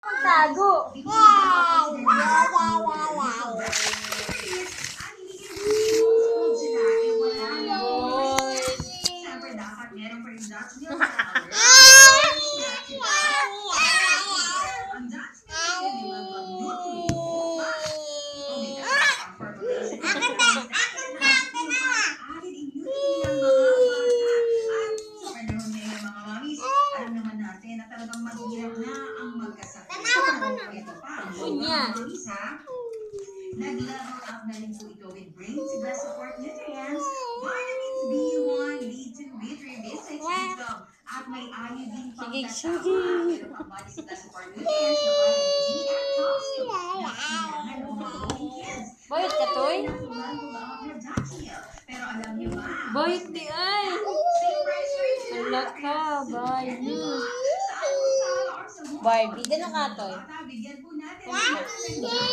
Tago. Nag-level up na rin po ito with brain to best support nutrients, vitamins B1, B2, B3, B6, B12, at may iodine pang kasama. Pero pang body to best support nutrients na vitamin D at calcium na kailangan ng mga growing kids. Boyot ka, Toy? Pero alam niyo ba? Boyot di ay. Same price range na. Wala ka, Barbie. Sa almusal or sa mall. Barbie, gano'n ka, Toy? Bigyan po natin ng